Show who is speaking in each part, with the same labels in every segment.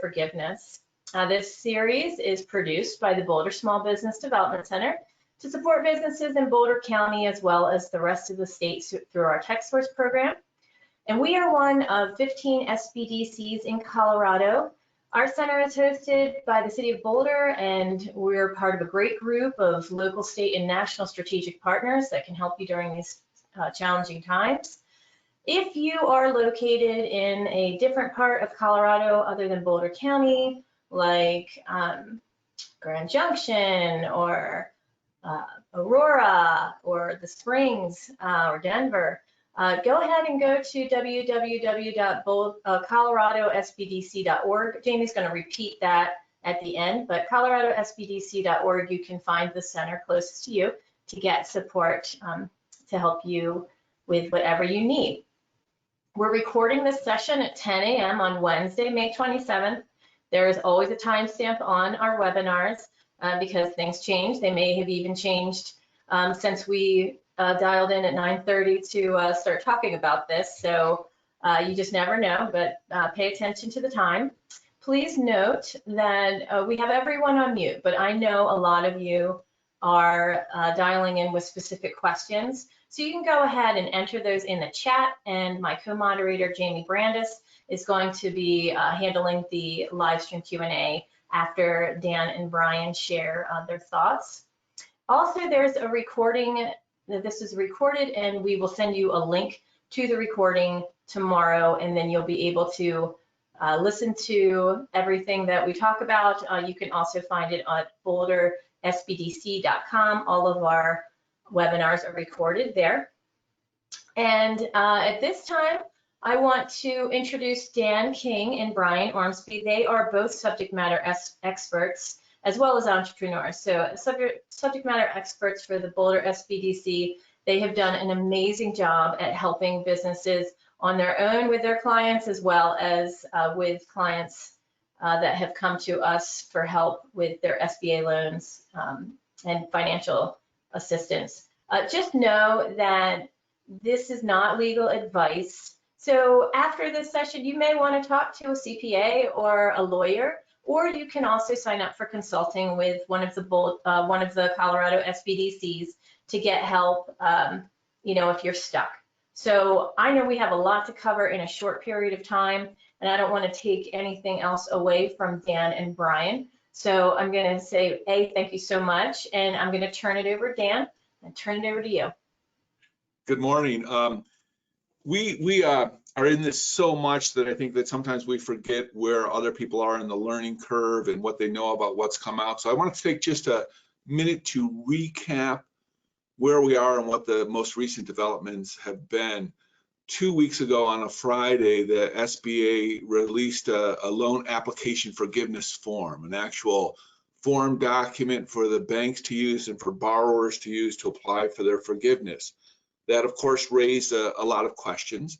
Speaker 1: forgiveness. This series is produced by the Boulder Small Business Development Center to support businesses in Boulder County as well as the rest of the state through our TechSource program. And we are one of 15 SBDCs in Colorado. Our center is hosted by the City of Boulder, and we're part of a great group of local, state, and national strategic partners that can help you during these challenging times. If you are located in a different part of Colorado other than Boulder County, like Grand Junction or Aurora or the Springs or Denver, go ahead and go to www.coloradosbdc.org. Jamie's going to repeat that at the end, but coloradosbdc.org, you can find the center closest to you to get support to help you with whatever you need. We're recording this session at 10 a.m. on Wednesday, May 27th. There is always a timestamp on our webinars because things change. They may have even changed since we dialed in at 9:30 to start talking about this. So you just never know, but pay attention to the time. Please note that we have everyone on mute, but I know a lot of you are dialing in with specific questions. So you can go ahead and enter those in the chat, and my co-moderator, Jamie Brandis, is going to be handling the live stream Q&A after Dan and Brian share their thoughts. Also, there's a recording. This is recorded, and we will send you a link to the recording tomorrow, and then you'll be able to listen to everything that we talk about. You can also find it on bouldersbdc.com. All of our webinars are recorded there. And at this time, I want to introduce Dan King and Brian Ormsby. They are both subject matter experts as well as entrepreneurs. So subject matter experts for the Boulder SBDC. They have done an amazing job at helping businesses on their own with their clients, as well as with clients that have come to us for help with their SBA loans and financial assistance. Just know that this is not legal advice. So after this session, you may want to talk to a CPA or a lawyer, or you can also sign up for consulting with one of the Colorado SBDCs to get help, you know, if you're stuck. So I know we have a lot to cover in a short period of time, and I don't want to take anything else away from Dan and Brian. So I'm going to say, thank you so much, and I'm going to turn it over, Dan, and turn it over to you.
Speaker 2: Good morning. We are in this so much that I think that sometimes we forget where other people are in the learning curve and what they know about what's come out. So I want to take just a minute to recap where we are and what the most recent developments have been. 2 weeks ago on a Friday, the SBA released a loan application forgiveness form, an actual form document for the banks to use and for borrowers to use to apply for their forgiveness. That, of course, raised a lot of questions.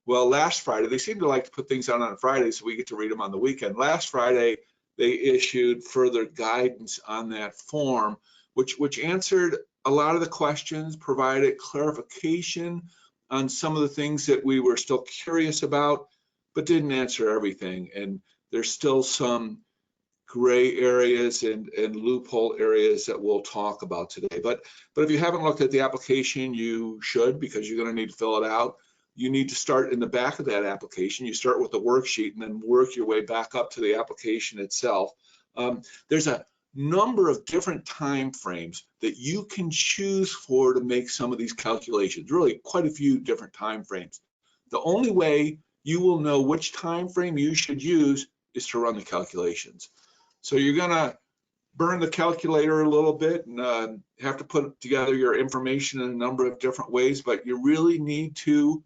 Speaker 2: Well, last Friday, they seem to like to put things out on Friday so we get to read them on the weekend. Last Friday, they issued further guidance on that form, which answered a lot of the questions, provided clarification on some of the things that we were still curious about, but didn't answer everything. And there's still some gray areas and loophole areas that we'll talk about today. But if you haven't looked at the application, you should, because you're going to need to fill it out. You need to start in the back of that application. You start with the worksheet and then work your way back up to the application itself. There's a number of different time frames that you can choose for to make some of these calculations, really quite a few different time frames. The only way you will know which time frame you should use is to run the calculations. So you're gonna burn the calculator a little bit and have to put together your information in a number of different ways, but you really need to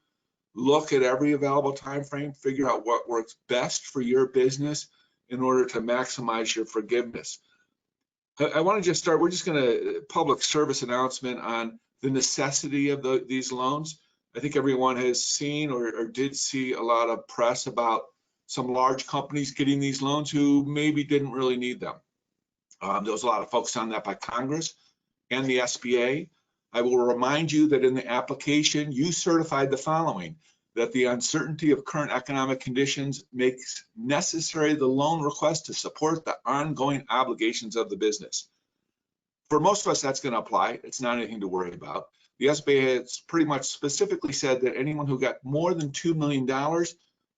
Speaker 2: look at every available time frame, figure out what works best for your business in order to maximize your forgiveness. I want to just start, we're just going to public service announcement on the necessity of these loans. I think everyone has seen or did see a lot of press about some large companies getting these loans who maybe didn't really need them. There was a lot of focus on that by Congress and the SBA. I will remind you that in the application, you certified the following: that the uncertainty of current economic conditions makes necessary the loan request to support the ongoing obligations of the business. For most of us, that's going to apply. It's not anything to worry about. The SBA has pretty much specifically said that anyone who got more than $2 million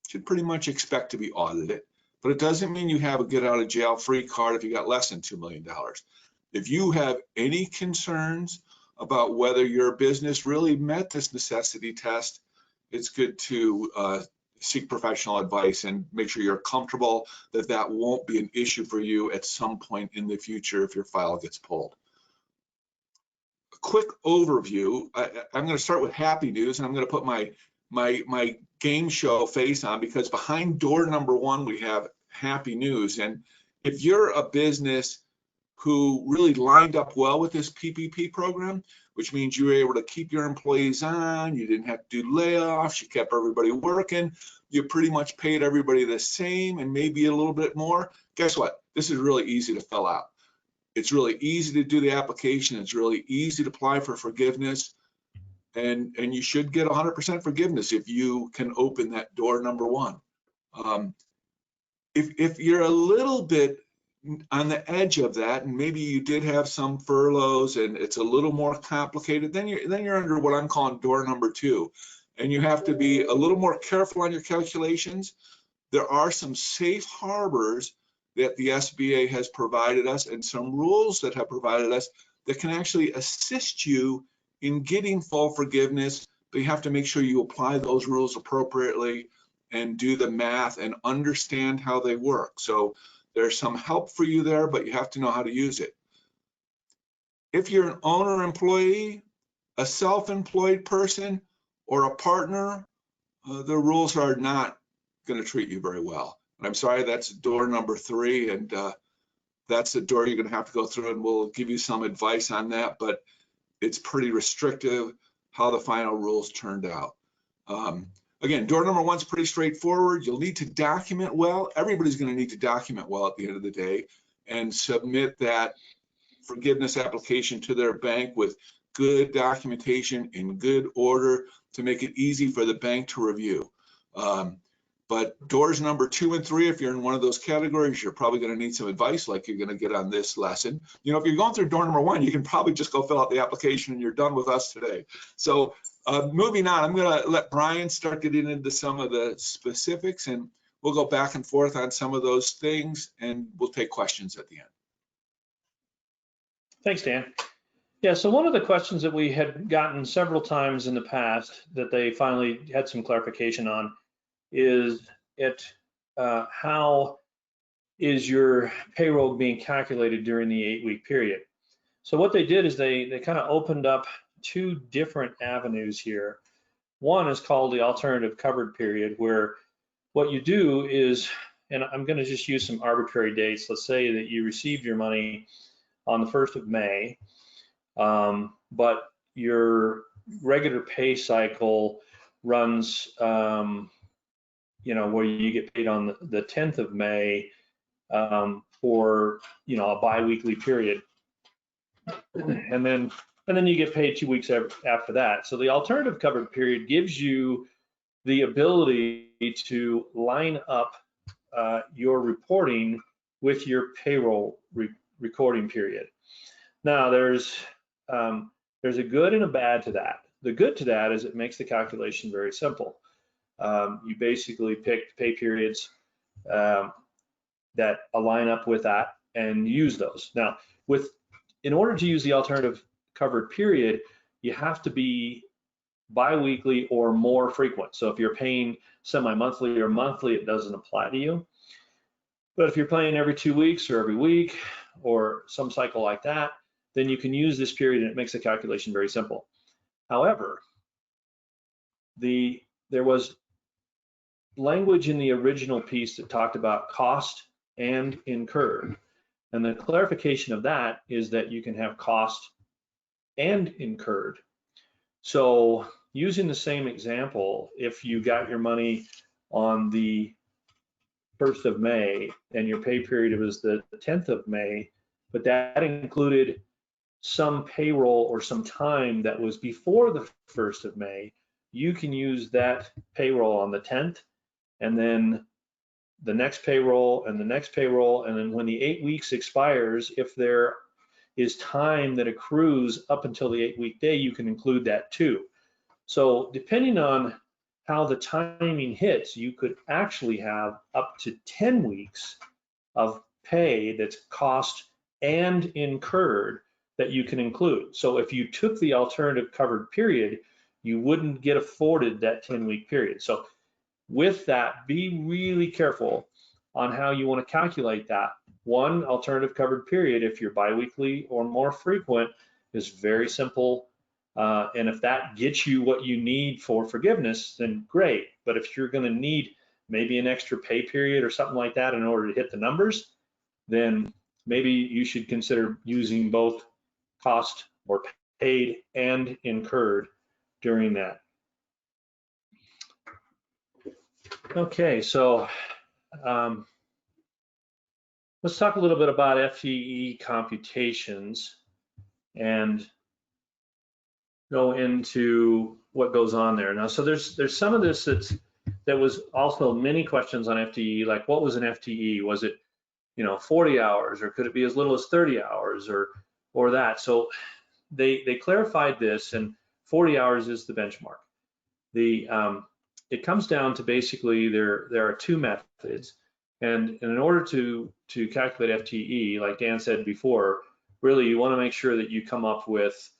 Speaker 2: should pretty much expect to be audited. But it doesn't mean you have a get out of jail free card if you got less than $2 million. If you have any concerns about whether your business really met this necessity test, it's good to seek professional advice and make sure you're comfortable that that won't be an issue for you at some point in the future if your file gets pulled. A quick overview. I'm going to start with happy news, and I'm going to put my game show face on, because behind door number one we have happy news. And if you're a business who really lined up well with this PPP program, which means you were able to keep your employees on, you didn't have to do layoffs, you kept everybody working, you pretty much paid everybody the same and maybe a little bit more, guess what? This is really easy to fill out. It's really easy to do the application. It's really easy to apply for forgiveness. And you should get 100% forgiveness if you can open that door number one. If you're a little bit on the edge of that, and maybe you did have some furloughs and it's a little more complicated, then you're under what I'm calling door number two. And you have to be a little more careful on your calculations. There are some safe harbors that the SBA has provided us and some rules that have provided us that can actually assist you in getting full forgiveness, but you have to make sure you apply those rules appropriately and do the math and understand how they work. So there's some help for you there, but you have to know how to use it. If you're an owner employee, a self-employed person, or a partner, the rules are not going to treat you very well. And I'm sorry, that's door number three, and that's the door you're going to have to go through, and we'll give you some advice on that, but it's pretty restrictive how the final rules turned out. Again, door number one's pretty straightforward. You'll need to document well. Everybody's going to need to document well at the end of the day and submit that forgiveness application to their bank with good documentation in good order to make it easy for the bank to review. But doors number 2 and 3, if you're in one of those categories, you're probably going to need some advice like you're going to get on this lesson. You know, if you're going through door number 1, you can probably just go fill out the application and you're done with us today. So moving on, I'm going to let Brian start getting into some of the specifics, and we'll go back and forth on some of those things, and we'll take questions at the end.
Speaker 3: Thanks, Dan. Yeah, so one of the questions that we had gotten several times in the past that they finally had some clarification on is how is your payroll being calculated during the 8-week period? So what they did is they kind of opened up 2 different avenues here. One is called the alternative covered period, where what you do is, and I'm going to just use some arbitrary dates. Let's say that you received your money on the 1st of May, but your regular pay cycle runs you know, where you get paid on the 10th of May for, you know, a bi-weekly period. And then you get paid 2 weeks after that. So the alternative covered period gives you the ability to line up your reporting with your payroll recording period. Now there's a good and a bad to that. The good to that is it makes the calculation very simple. You basically pick pay periods that align up with that and use those. Now, in order to use the alternative covered period, you have to be bi-weekly or more frequent. So if you're paying semi-monthly or monthly, it doesn't apply to you. But if you're paying every 2 weeks or every week or some cycle like that, then you can use this period and it makes the calculation very simple. However, there was language in the original piece that talked about cost and incurred. And the clarification of that is that you can have cost and incurred. So using the same example, if you got your money on the 1st of May and your pay period was the 10th of May, but that included some payroll or some time that was before the 1st of May, you can use that payroll on the 10th, and then the next payroll and the next payroll, and then when the 8 weeks expires, if there is time that accrues up until the 8-week day, you can include that too. So depending on how the timing hits, you could actually have up to 10 weeks of pay that's cost and incurred that you can include. So if you took the alternative covered period, you wouldn't get afforded that 10-week period. So with that, be really careful on how you want to calculate that. One, alternative covered period, if you're biweekly or more frequent, is very simple. And if that gets you what you need for forgiveness, then great. But if you're going to need maybe an extra pay period or something like that in order to hit the numbers, then maybe you should consider using both cost or paid and incurred during that. Okay, so let's talk a little bit about FTE computations and go into what goes on there. Now, so there's some of this that was also many questions on FTE, like what was an FTE? Was it 40 hours, or could it be as little as 30 hours, or that? So they clarified this, and 40 hours is the benchmark. It comes down to basically there are two methods, and in order to calculate FTE, like Dan said before, really you want to make sure that you come up with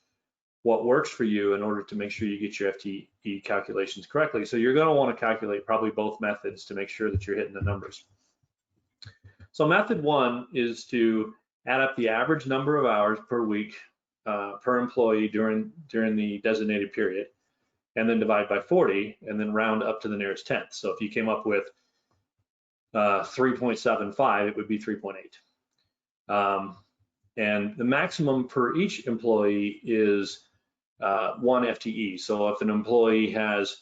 Speaker 3: what works for you in order to make sure you get your FTE calculations correctly. So you're going to want to calculate probably both methods to make sure that you're hitting the numbers. So method one is to add up the average number of hours per week per employee during the designated period, and then divide by 40, and then round up to the nearest tenth. So if you came up with 3.75, it would be 3.8. And the maximum per each employee is 1 FTE. So if an employee has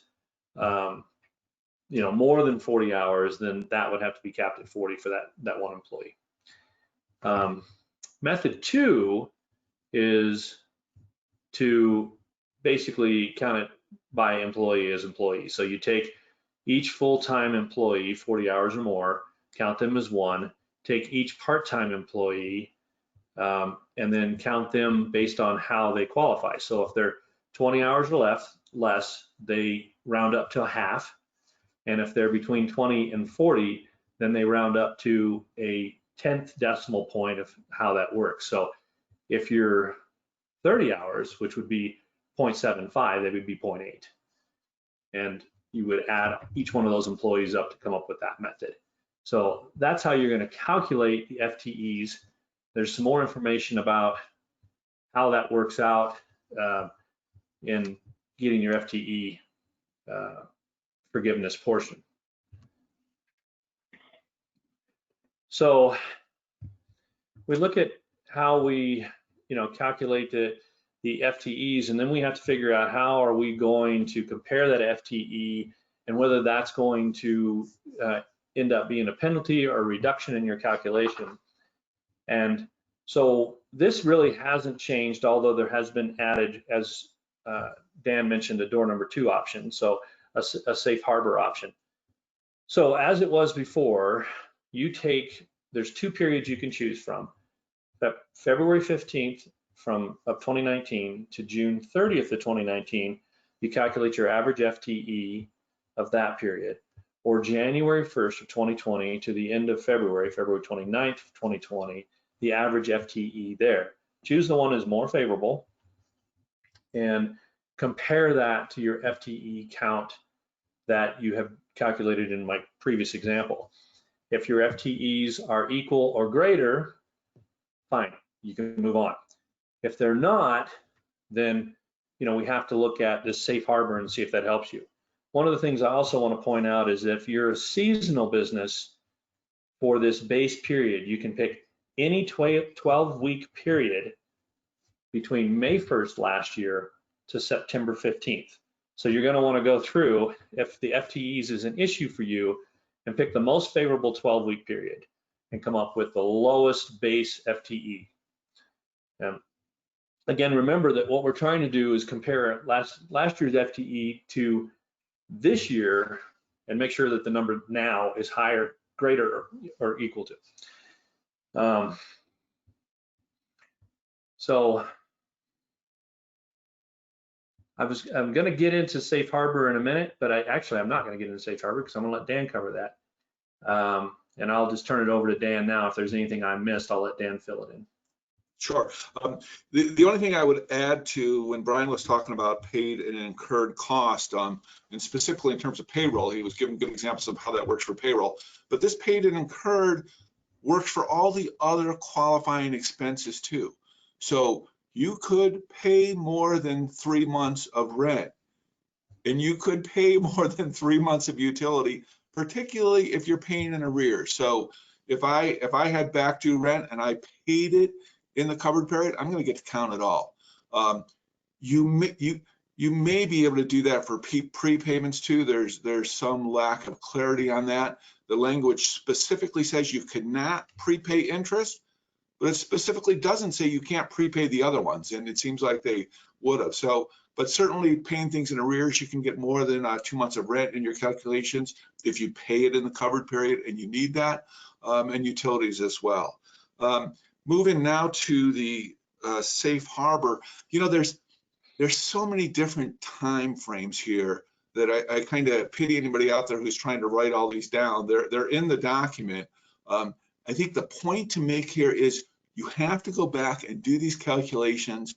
Speaker 3: more than 40 hours, then that would have to be capped at 40 for that one employee. Method two is to basically count it by employee as employee. So you take each full-time employee, 40 hours or more, count them as one, take each part-time employee, and then count them based on how they qualify. So if they're 20 hours or less, they round up to a half. And if they're between 20 and 40, then they round up to a 10th decimal point of how that works. So if you're 30 hours, which would be 0.75, they would be 0.8. And you would add each one of those employees up to come up with that method. So that's how you're going to calculate the FTEs. There's some more information about how that works out in getting your FTE forgiveness portion. So we look at how we calculate the FTEs, and then we have to figure out how are we going to compare that FTE and whether that's going to end up being a penalty or a reduction in your calculation. And so this really hasn't changed, although there has been added, as Dan mentioned, a door number 2 option, so a safe harbor option. So as it was before, there's 2 periods you can choose from. That February 15th of 2019 to June 30th of 2019, you calculate your average FTE of that period, or January 1st of 2020 to the end of February 29th of 2020, the average FTE there. Choose the one that's more favorable and compare that to your FTE count that you have calculated in my previous example. If your FTEs are equal or greater, fine, you can move on. If they're not, then we have to look at this safe harbor and see if that helps you. One of the things I also want to point out is that if you're a seasonal business for this base period, you can pick any 12-week period between May 1st last year to September 15th. So you're going to want to go through, if the FTEs is an issue for you, and pick the most favorable 12-week period and come up with the lowest base FTE. Again, remember that what we're trying to do is compare last year's FTE to this year and make sure that the number now is higher, greater, or equal to. So I'm going to get into safe harbor in a minute, but I'm not going to get into safe harbor because I'm going to let Dan cover that. And I'll just turn it over to Dan now. If there's anything I missed, I'll let Dan fill it in.
Speaker 2: Sure. The only thing I would add to when Brian was talking about paid and incurred cost, and specifically in terms of payroll, he was giving good examples of how that works for payroll. But this paid and incurred works for all the other qualifying expenses too. So you could pay more than 3 months of rent, and you could pay more than 3 months of utility, particularly if you're paying in arrears. So if I had back due rent and I paid it in the covered period, I'm going to get to count it all. You may be able to do that for prepayments too. There's some lack of clarity on that. The language specifically says you cannot prepay interest, but it specifically doesn't say you can't prepay the other ones, and it seems like they would have. So, but certainly paying things in arrears, you can get more than 2 months of rent in your calculations if you pay it in the covered period and you need that, and utilities as well. Moving now to the safe harbor, you know, there's so many different time frames here that I kind of pity anybody out there who's trying to write all these down. They're in the document. I think the point to make here is you have to go back and do these calculations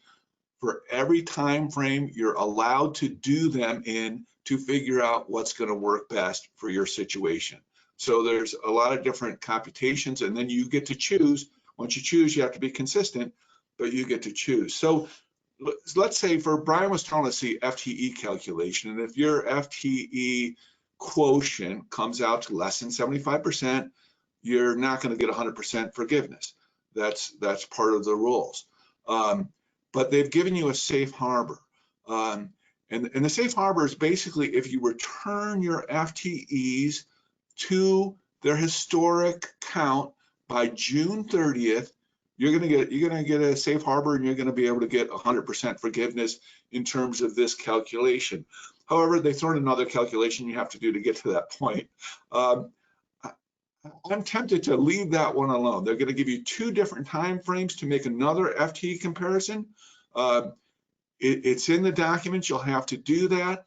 Speaker 2: for every time frame you're allowed to do them in to figure out what's going to work best for your situation. So there's a lot of different computations, and then you get to choose. Once you choose, you have to be consistent, but you get to choose. So let's say for Brian was telling us the FTE calculation, and if your FTE quotient comes out to less than 75%, you're not going to get 100% forgiveness. That's part of the rules. But they've given you a safe harbor. And the safe harbor is basically if you return your FTEs to their historic count by June 30th, you're gonna get a safe harbor, and you're gonna be able to get 100% forgiveness in terms of this calculation. However, they throw in another calculation you have to do to get to that point. I'm tempted to leave that one alone. They're gonna give you 2 different time frames to make another FTE comparison. It's in the documents, you'll have to do that.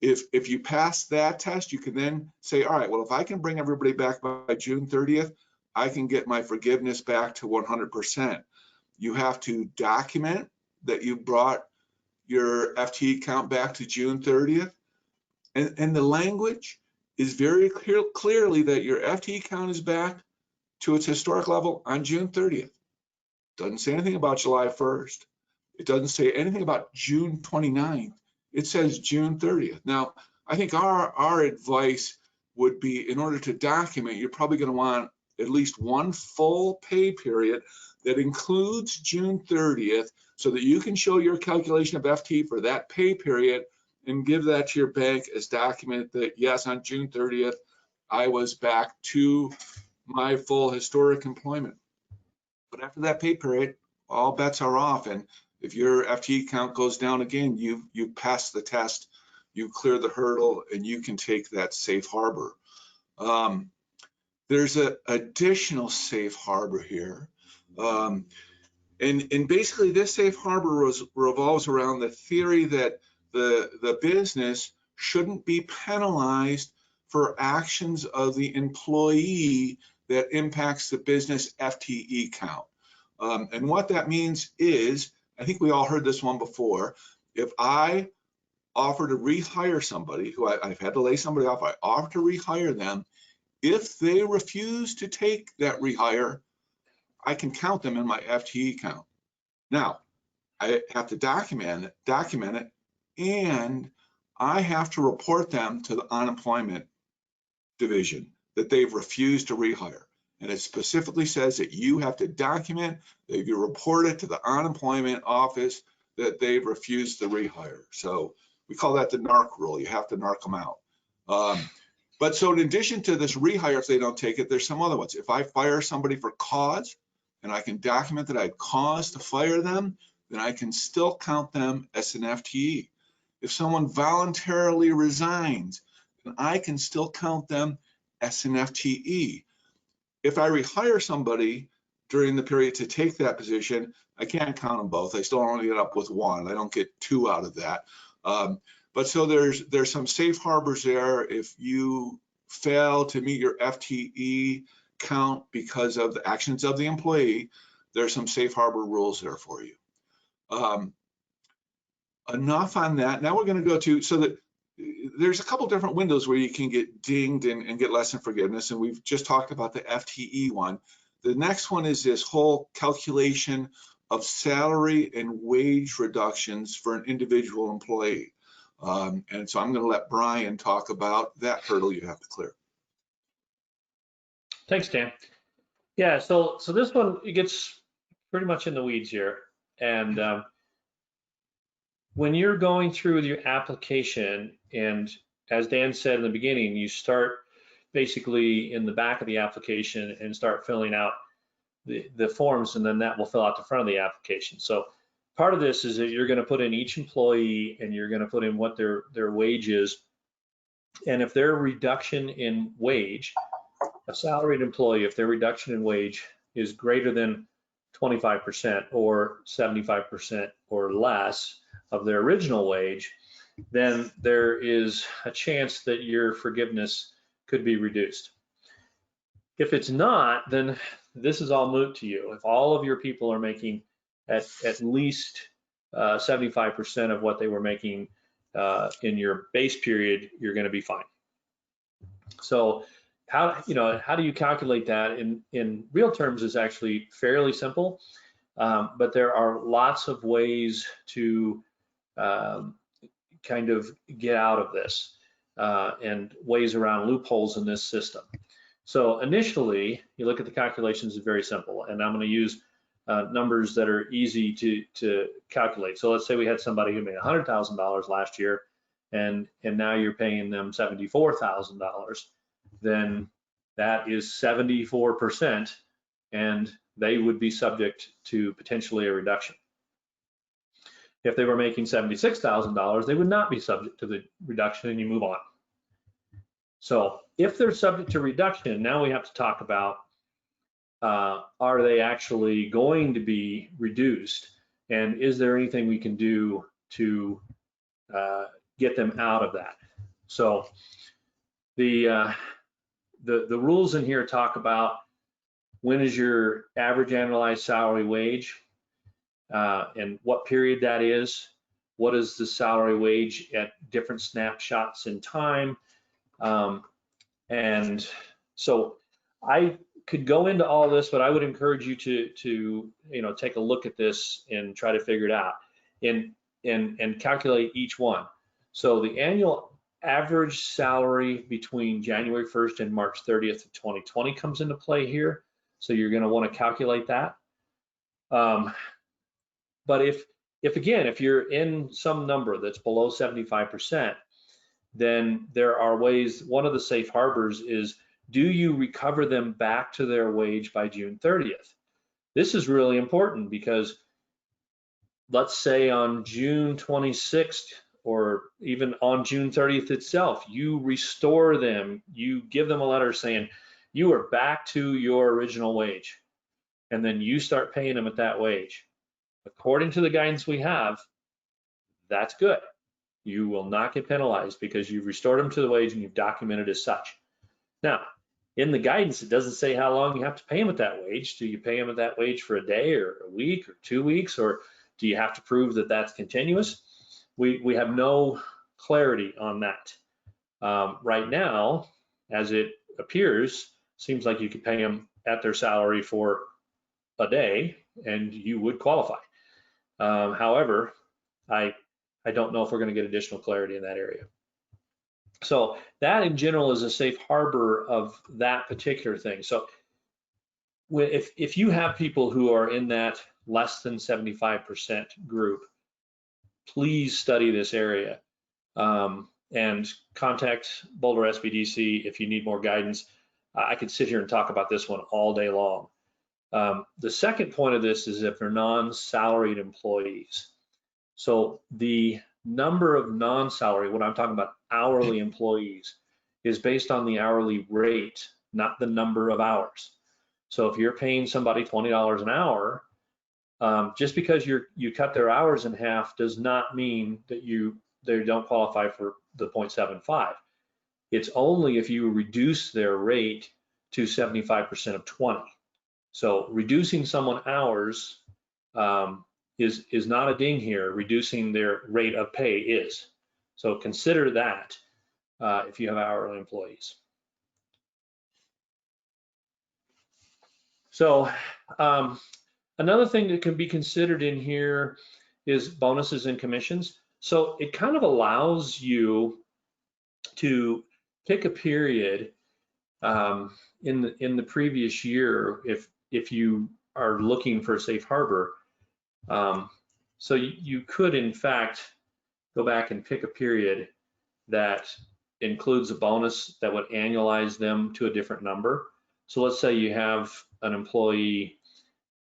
Speaker 2: If you pass that test, you can then say, all right, well, if I can bring everybody back by June 30th, I can get my forgiveness back to 100%. You have to document that you brought your FTE count back to June 30th. And the language is very clearly that your FTE count is back to its historic level on June 30th. Doesn't say anything about July 1st. It doesn't say anything about June 29th. It says June 30th. Now, I think our advice would be, in order to document, you're probably going to want at least one full pay period that includes June 30th, so that you can show your calculation of FTE for that pay period and give that to your bank as document that, yes, on June 30th, I was back to my full historic employment. But after that pay period, all bets are off. And if your FTE count goes down again, you passed the test, you cleared the hurdle, and you can take that safe harbor. There's an additional safe harbor here. And basically this safe harbor revolves around the theory that the business shouldn't be penalized for actions of the employee that impacts the business FTE count. And what that means is, I think we all heard this one before, if I offer to rehire somebody who I've had to lay somebody off, I offer to rehire them. If they refuse to take that rehire, I can count them in my FTE count. Now, I have to document it, and I have to report them to the unemployment division that they've refused to rehire. And it specifically says that you have to document that you report it to the unemployment office that they've refused to rehire. So we call that the NARC rule. You have to NARC them out. But so in addition to this rehire, if they don't take it, there's some other ones. If I fire somebody for cause, and I can document that I had cause to fire them, then I can still count them as an FTE. If someone voluntarily resigns, then I can still count them as an FTE. If I rehire somebody during the period to take that position, I can't count them both. I still only get up with one. I don't get two out of that. But so there's some safe harbors there. If you fail to meet your FTE count because of the actions of the employee, there's some safe harbor rules there for you. Enough on that. Now we're going to go to, so that there's a couple different windows where you can get dinged and get lesson forgiveness, and we've just talked about the FTE one. The next one is this whole calculation of salary and wage reductions for an individual employee. And so I'm going to let Brian talk about that hurdle you have to clear.
Speaker 3: Thanks, Dan. Yeah, so this one, it gets pretty much in the weeds here. And when you're going through your application, and as Dan said in the beginning, you start basically in the back of the application and start filling out the forms, and then that will fill out the front of the application. So part of this is that you're going to put in each employee, and you're going to put in what their wage is. And if their reduction in wage, a salaried employee, if their reduction in wage is greater than 25% or 75% or less of their original wage, then there is a chance that your forgiveness could be reduced. If it's not, then this is all moot to you. If all of your people are making at least 75% of what they were making in your base period, you're going to be fine. So how do you calculate that in real terms is actually fairly simple, but there are lots of ways to kind of get out of this and ways around loopholes in this system. So initially, you look at the calculations, it's very simple, and I'm going to use numbers that are easy to calculate. So let's say we had somebody who made $100,000 last year, and now you're paying them $74,000. Then that is 74%, and they would be subject to potentially a reduction. If they were making $76,000, they would not be subject to the reduction, and you move on. So if they're subject to reduction, now we have to talk about, are they actually going to be reduced? And is there anything we can do to get them out of that? So the rules in here talk about when is your average annualized salary wage and what period that is. What is the salary wage at different snapshots in time? And so I could go into all this, but I would encourage you to take a look at this and try to figure it out and calculate each one. So the annual average salary between January 1st and March 30th of 2020 comes into play here. So you're going to want to calculate that. But if you're in some number that's below 75%, then there are ways. One of the safe harbors is, do you recover them back to their wage by June 30th? This is really important because let's say on June 26th or even on June 30th itself, you restore them, you give them a letter saying you are back to your original wage, and then you start paying them at that wage. According to the guidance we have, that's good. You will not get penalized because you've restored them to the wage and you've documented as such. Now, in the guidance, it doesn't say how long you have to pay them at that wage. Do you pay them at that wage for a day or a week or 2 weeks, or do you have to prove that that's continuous? We have no clarity on that. Right now, as it appears, seems like you could pay them at their salary for a day and you would qualify. However, I don't know if we're going to get additional clarity in that area. So that in general is a safe harbor of that particular thing. So if you have people who are in that less than 75% group, please study this area and contact Boulder SBDC if you need more guidance. I could sit here and talk about this one all day long. The second point of this is if they're non-salaried employees. So the number of non-salary, what I'm talking about hourly employees, is based on the hourly rate, not the number of hours. So if you're paying somebody $20 an hour, just because you cut their hours in half does not mean that they don't qualify for the 0.75. It's only if you reduce their rate to 75% of 20. So reducing someone hours is not a ding here. Reducing their rate of pay is. So consider that if you have hourly employees. So another thing that can be considered in here is bonuses and commissions. So it kind of allows you to pick a period in the previous year if you are looking for a safe harbor. So you could in fact go back and pick a period that includes a bonus that would annualize them to a different number. So let's say you have an employee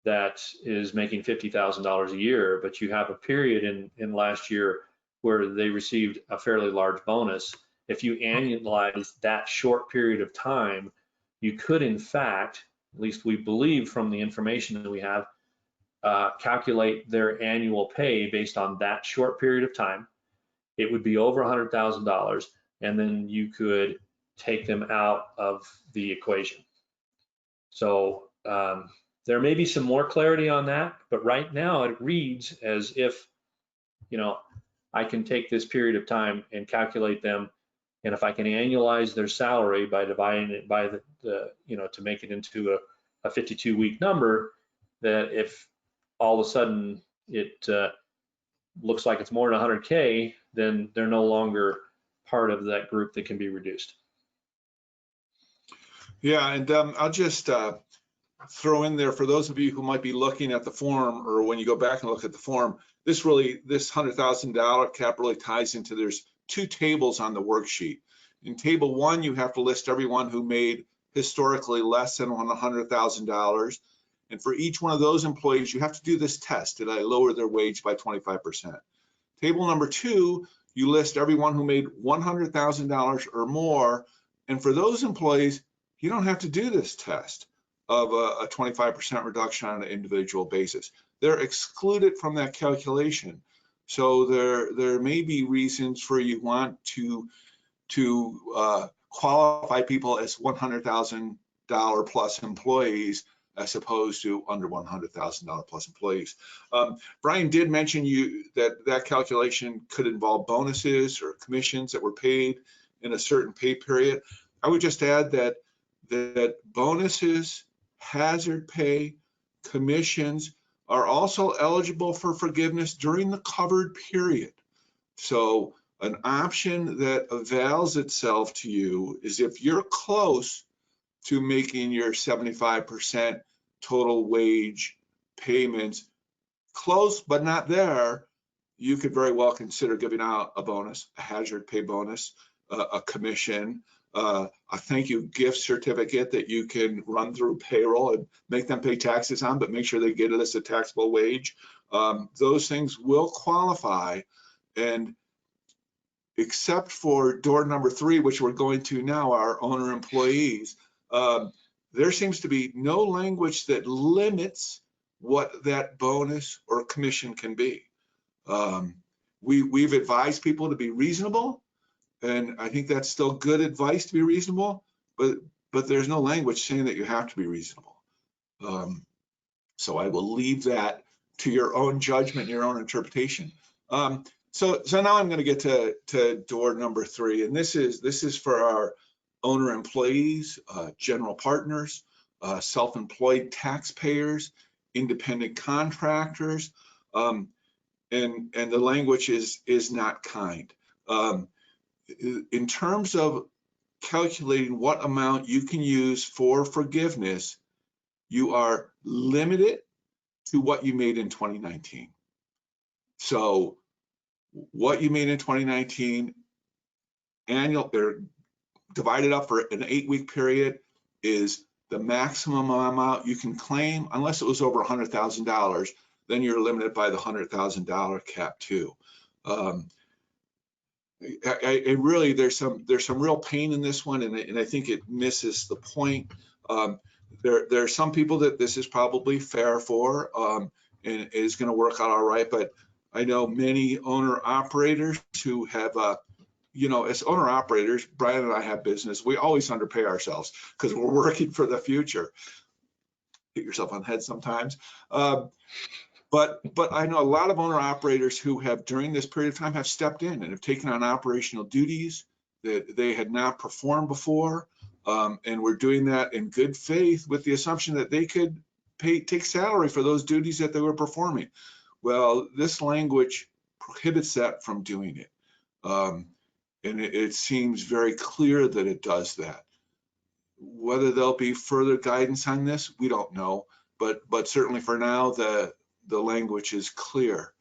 Speaker 3: that is making $50,000 a year, but you have a period in last year where they received a fairly large bonus. If you annualize that short period of time, you could in fact, at least we believe from the information that we have, calculate their annual pay based on that short period of time. It would be over $100,000, and then you could take them out of the equation. So there may be some more clarity on that, but right now it reads as if, I can take this period of time and calculate them, and if I can annualize their salary by dividing it by to make it into a 52-week number, that if all of a sudden it looks like it's more than 100K, then they're no longer part of that group that can be reduced.
Speaker 2: Yeah, and I'll just throw in there for those of you who might be looking at the form, or when you go back and look at the form, this $100,000 cap really ties into, there's two tables on the worksheet. In table 1, you have to list everyone who made historically less than $100,000. And for each one of those employees, you have to do this test. Did I lower their wage by 25%? Table number 2, you list everyone who made $100,000 or more. And for those employees, you don't have to do this test of a 25% reduction on an individual basis. They're excluded from that calculation. So there may be reasons for you want to qualify people as $100,000 plus employees as opposed to under $100,000 plus employees. Brian did mention that calculation could involve bonuses or commissions that were paid in a certain pay period. I would just add that bonuses, hazard pay, commissions are also eligible for forgiveness during the covered period. So an option that avails itself to you is if you're close to making your 75% total wage payments, close but not there, you could very well consider giving out a bonus, a hazard pay bonus, a commission, a thank you gift certificate that you can run through payroll and make them pay taxes on, but make sure they get it as a taxable wage. Those things will qualify, and except for door number 3, which we're going to now, our owner employees, there seems to be no language that limits what that bonus or commission can be. We've advised people to be reasonable, and I think that's still good advice to be reasonable, but there's no language saying that you have to be reasonable. So I will leave that to your own judgment, your own interpretation. So now I'm going to get to door number 3, and this is for our owner employees, general partners, self-employed taxpayers, independent contractors, and the language is not kind. In terms of calculating what amount you can use for forgiveness, you are limited to what you made in 2019. So what you made in 2019, annual, they're divided up for an 8-week period, is the maximum amount you can claim, unless it was over $100,000, then you're limited by the $100,000 cap too. I really, there's some real pain in this one, and I think it misses the point. There are some people that this is probably fair for, and is going to work out all right. But I know many owner operators who have, you know, as owner operators, Brian and I have business. We always underpay ourselves because we're working for the future. Hit yourself on the head sometimes. But I know a lot of owner operators who have, during this period of time, have stepped in and have taken on operational duties that they had not performed before, and we're doing that in good faith with the assumption that they could take salary for those duties that they were performing. Well, this language prohibits that from doing it, and it seems very clear that it does that. Whether there'll be further guidance on this, we don't know, but certainly for now, the language is clear.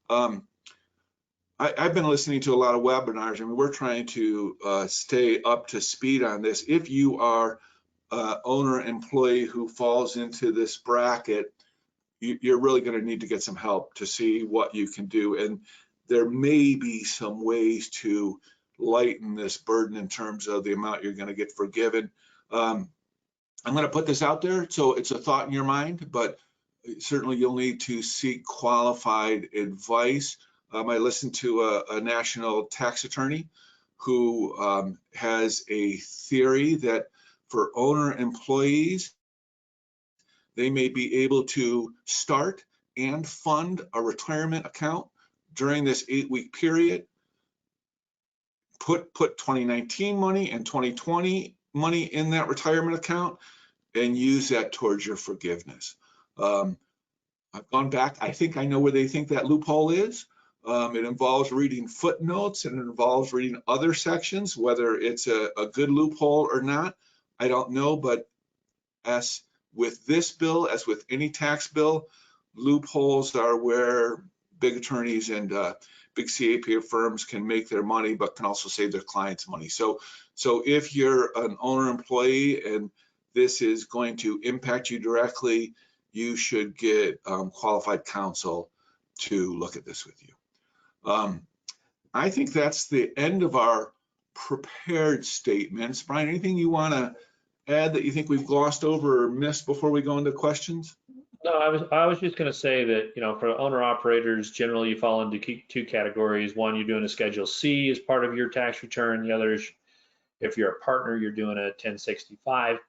Speaker 2: I've been listening to a lot of webinars, and we're trying to stay up to speed on this. If you are an owner employee who falls into this bracket, you're really going to need to get some help to see what you can do. And there may be some ways to lighten this burden in terms of the amount you're going to get forgiven. I'm going to put this out there, so it's a thought in your mind, but certainly you'll need to seek qualified advice. I listened to a national tax attorney who has a theory that for owner employees, they may be able to start and fund a retirement account during this 8-week period, put 2019 money and 2020 money in that retirement account, and use that towards your forgiveness. I've gone back. I think I know where they think that loophole is. It involves reading footnotes, and it involves reading other sections. Whether it's a good loophole or not, I don't know. But as with this bill, as with any tax bill, loopholes are where big attorneys and big CAP firms can make their money, but can also save their clients money. So if you're an owner employee and this is going to impact you directly, you should get qualified counsel to look at this with you. I think that's the end of our prepared statements. Brian, anything you want to add that you think we've glossed over or missed before we go into questions?
Speaker 3: No, I was just going to say that, you know, for owner operators, generally you fall into two categories. One, you're doing a Schedule C as part of your tax return. The other is, if you're a partner, you're doing a 1065.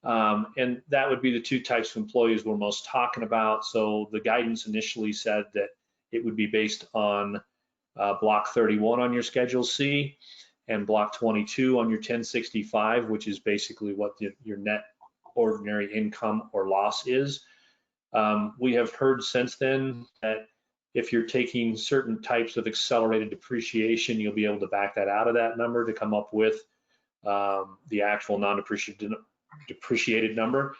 Speaker 3: And that would be the two types of employees we're most talking about. So the guidance initially said that it would be based on Block 31 on your Schedule C and Block 22 on your 1065, which is basically what your net ordinary income or loss is. We have heard since then that if you're taking certain types of accelerated depreciation, you'll be able to back that out of that number to come up with the actual non-depreciated number.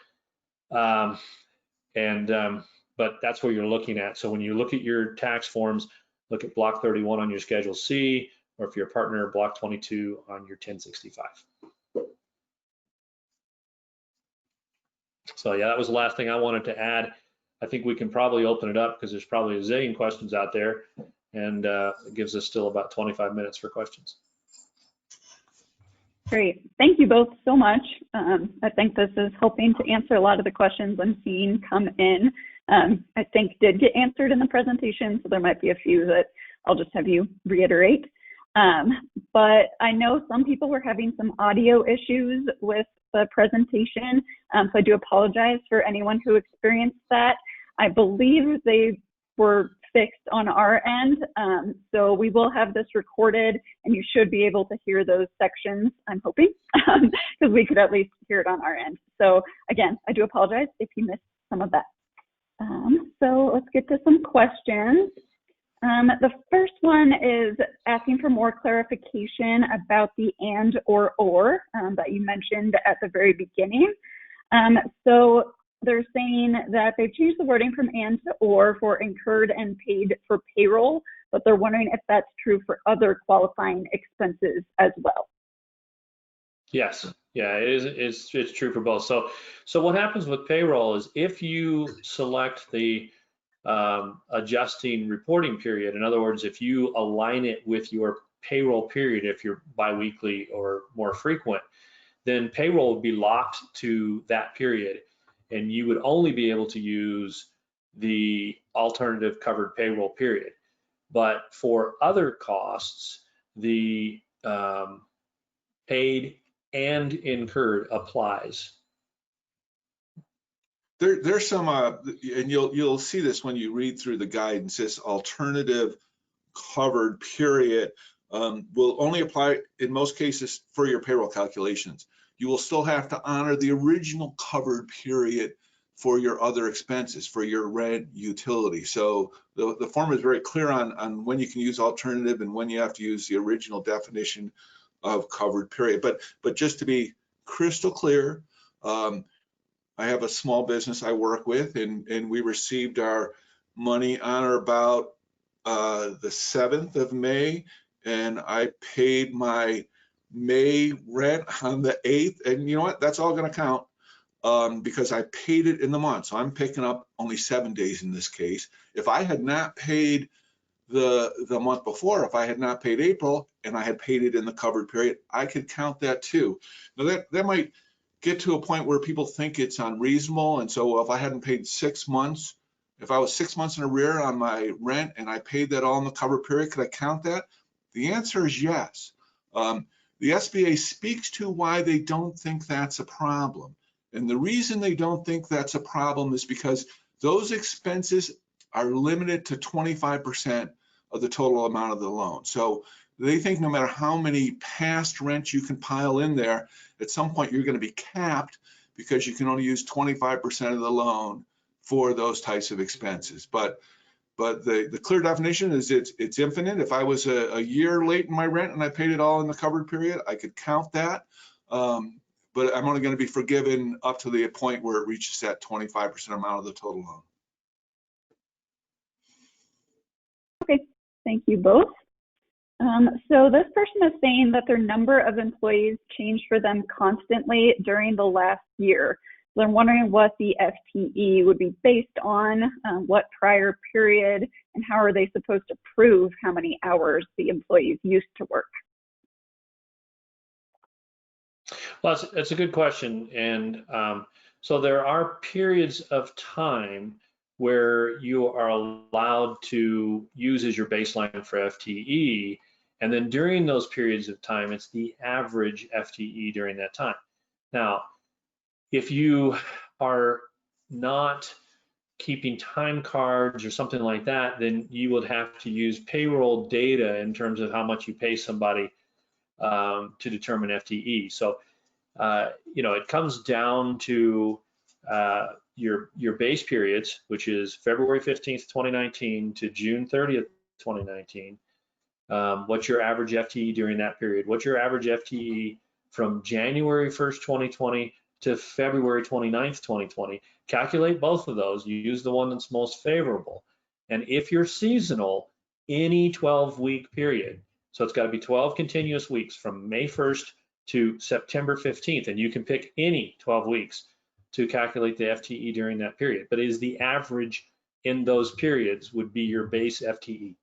Speaker 3: But that's what you're looking at. So when you look at your tax forms, look at Block 31 on your Schedule C, or if you're a partner, Block 22 on your 1065. So yeah, that was the last thing I wanted to add. I think we can probably open it up because there's probably a zillion questions out there, and it gives us still about 25 minutes for questions.
Speaker 4: Great. Thank you both so much. I think this is helping to answer a lot of the questions I'm seeing come in. I think did get answered in the presentation, so there might be a few that I'll just have you reiterate. But I know some people were having some audio issues with the presentation, so I do apologize for anyone who experienced that. I believe they were fixed on our end, so we will have this recorded, and you should be able to hear those sections, I'm hoping, because we could at least hear it on our end. So again, I do apologize if you missed some of that. So let's get to some questions. The first one is asking for more clarification about the and or that you mentioned at the very beginning. So they're saying that they've changed the wording from and to or for incurred and paid for payroll, but they're wondering if that's true for other qualifying expenses as well.
Speaker 3: Yes, yeah, it's true for both. So what happens with payroll is if you select the adjusting reporting period, in other words, if you align it with your payroll period, if you're biweekly or more frequent, then payroll would be locked to that period, and you would only be able to use the alternative covered payroll period. But for other costs, the paid and incurred applies.
Speaker 2: There's some, and you'll see this when you read through the guidance. This alternative covered period will only apply in most cases for your payroll calculations. You will still have to honor the original covered period for your other expenses, for your rent, utility. So the form is very clear on when you can use alternative and when you have to use the original definition of covered period. But just to be crystal clear, I have a small business I work with, and we received our money on or about the 7th of May, and I paid my May rent on the 8th, and you know what? That's all going to count because I paid it in the month. So I'm picking up only 7 days in this case. If I had not paid the month before, if I had not paid April and I had paid it in the covered period, I could count that too. Now that might get to a point where people think it's unreasonable, and so if I hadn't paid 6 months, if I was 6 months in arrear on my rent and I paid that all in the covered period, could I count that? The answer is yes. The SBA speaks to why they don't think that's a problem. And the reason they don't think that's a problem is because those expenses are limited to 25% of the total amount of the loan. So they think no matter how many past rents you can pile in there, at some point you're going to be capped because you can only use 25% of the loan for those types of expenses. But the clear definition is it's infinite. If I was a year late in my rent and I paid it all in the covered period, I could count that. But I'm only going to be forgiven up to the point where it reaches that 25% amount of the total loan.
Speaker 4: Okay, thank you both. So this person is saying that their number of employees changed for them constantly during the last year. So I'm wondering what the FTE would be based on, what prior period, and how are they supposed to prove how many hours the employees used to work?
Speaker 3: Well, that's a good question. And so there are periods of time where you are allowed to use as your baseline for FTE. And then during those periods of time, it's the average FTE during that time. Now, if you are not keeping time cards or something like that, then you would have to use payroll data in terms of how much you pay somebody to determine FTE. So, it comes down to your base periods, which is February 15th, 2019 to June 30th, 2019. What's your average FTE during that period? What's your average FTE from January 1st, 2020 to February 29th, 2020? Calculate both of those. You use the one that's most favorable. And if you're seasonal, any 12-week period, so it's got to be 12 continuous weeks from May 1st to September 15th, and you can pick any 12 weeks to calculate the FTE during that period. But is the average in those periods would be your base FTE.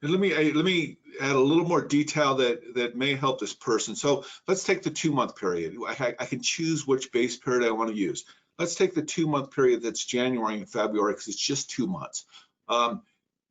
Speaker 2: And let me add a little more detail that may help this person. So let's take the 2-month period. I can choose which base period I want to use. Let's take the 2-month period that's January and February because it's just 2 months.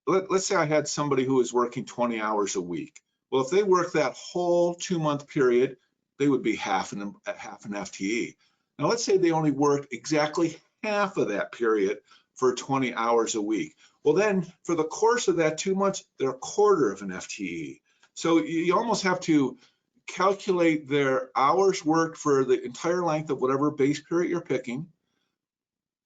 Speaker 2: Let's say I had somebody who was working 20 hours a week. Well, if they work that whole 2-month period, they would be half an FTE. Now, let's say they only work exactly half of that period for 20 hours a week. Well, then for the course of that 2 months, they're a quarter of an FTE. So you almost have to calculate their hours worked for the entire length of whatever base period you're picking,